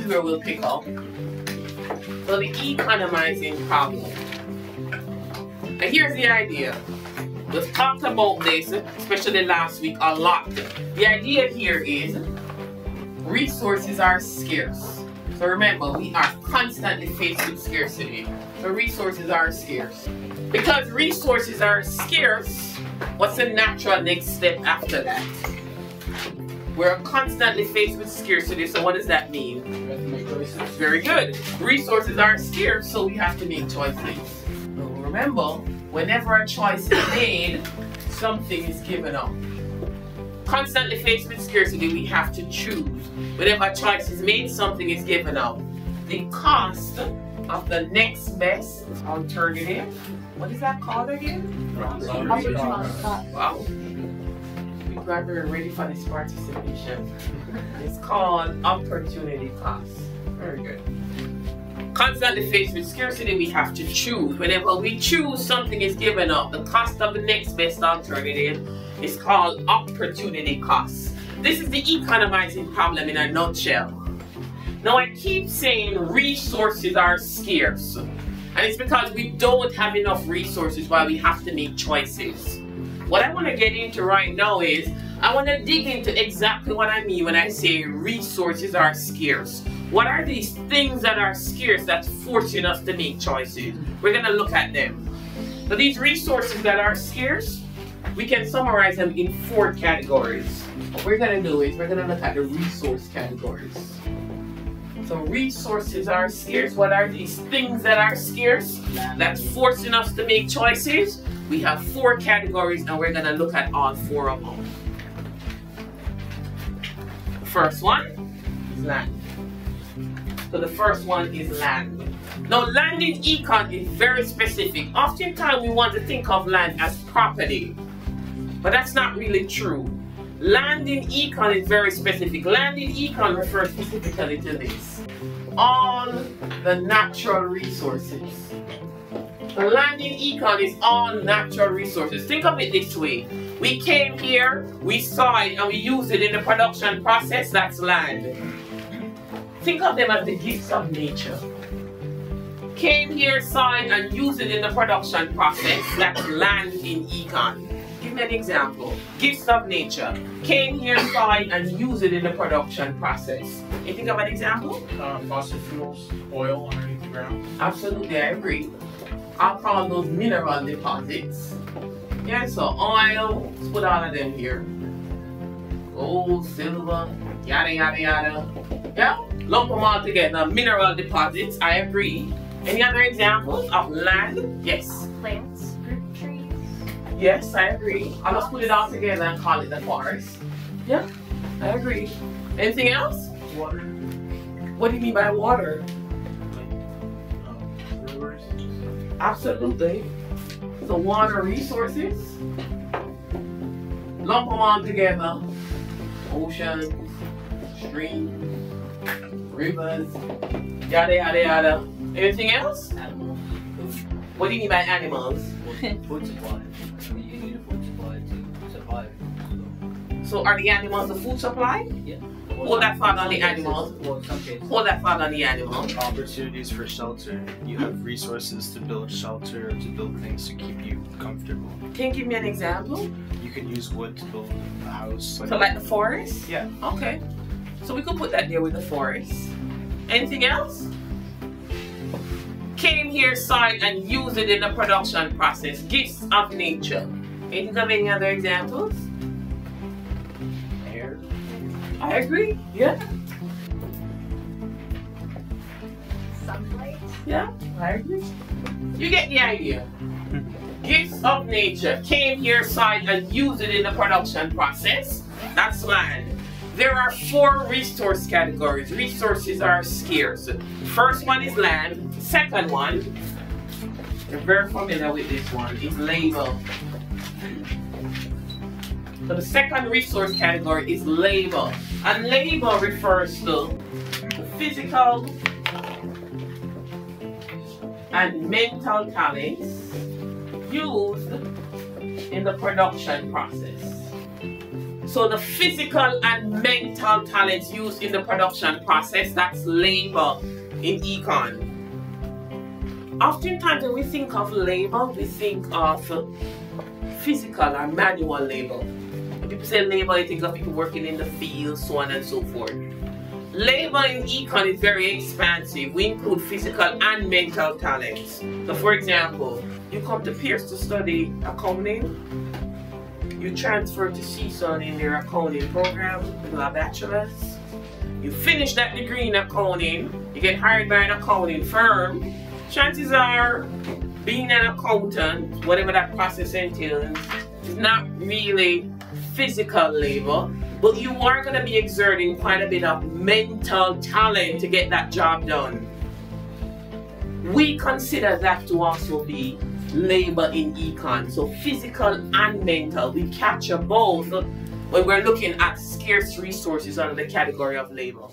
where we'll pick up. So the economizing problem. And here's the idea. We've talked about this, especially last week, a lot. The idea here is resources are scarce. So remember, we are constantly faced with scarcity. So resources are scarce. Because resources are scarce, what's the natural next step after that? We're constantly faced with scarcity, so what does that mean? We have to make choices. Very good. Resources are scarce, so we have to make choices. So remember, whenever a choice is made, something is given up. Constantly faced with scarcity, we have to choose. Whenever a choice is made, something is given up. The cost of the next best alternative. What is that called again? Wow. People are very ready for this participation. It's called opportunity cost. Very good. Constantly faced with scarcity, we have to choose. Whenever we choose, something is given up. The cost of the next best alternative is called opportunity cost. This is the economizing problem in a nutshell. Now I keep saying resources are scarce. And it's because we don't have enough resources while we have to make choices. What I want to get into right now is, I want to dig into exactly what I mean when I say resources are scarce. What are these things that are scarce that's forcing us to make choices? We're going to look at them. So these resources that are scarce, we can summarize them in 4 categories. What we're going to do is we're going to look at the resource categories. So resources are scarce. What are these things that are scarce that's forcing us to make choices? We have 4 categories and we're going to look at all 4 of them. The first one is land. So the first one is land. Now land in econ is very specific. Oftentimes we want to think of land as property, but that's not really true. Land in econ is very specific. Land in econ refers specifically to this. All the natural resources. The land in econ is all natural resources. Think of it this way. We came here, we saw it, and we used it in the production process. That's land. Think of them as the gifts of nature. Came here, saw it, and used it in the production process. That's land in econ. Give me an example. Gifts of nature. Came here, saw it, and used it in the production process. You think of an example? Fossil fuels, oil underneath the ground. Absolutely, I agree. I'll call those mineral deposits. Yeah, so oil, let's put all of them here. Gold, silver, yada yada yada. Yeah, lump them all together. Mineral deposits, I agree. Any other examples of land? Yes. Plants, fruit trees. Yes, I agree. I'll just put it all together and call it the forest. Yeah, I agree. Anything else? Water. What do you mean by water? Rivers. Absolutely. So water resources. Lump them all together. Oceans, streams, rivers, yada yada yada. Anything else? Animals. What do you mean by animals? Food supply. You need a food supply to survive. So are the animals the food supply? Yeah. Hold that thought on the animals. Well, in some cases. Hold that thought on the animals. Opportunities for shelter. You have resources to build shelter or to build things to keep you comfortable. Can you give me an example? You can use wood to build a house. So like the forest? Yeah. Okay. So we could put that there with the forest. Anything else? Came here, saw it, and used it in the production process. Gifts of nature. Can you think of any other examples? Air. I agree. Yeah. Sunlight. Yeah, I agree. You get the idea. Gifts of nature. Came here, saw it, and used it in the production process. That's land. There are 4 resource categories. Resources are scarce. First one is land. Second one, you're very familiar with this one, is labor. So the second resource category is labor. And labor refers to the physical and mental talents used in the production process. So the physical and mental talents used in the production process, that's labor in econ. Oftentimes when we think of labor, we think of physical and manual labor. When people say labor, you think of people working in the field, so on and so forth. Labor in econ is very expansive. We include physical and mental talents. So for example, you come to Pierce to study accounting. You transfer to CSUN in their accounting program with a bachelor's. You finish that degree in accounting, you get hired by an accounting firm. Chances are, being an accountant, whatever that process entails, is not really physical labor, but you are going to be exerting quite a bit of mental talent to get that job done. We consider that to also be labor in econ, so physical and mental. We capture both when we're looking at scarce resources under the category of labor.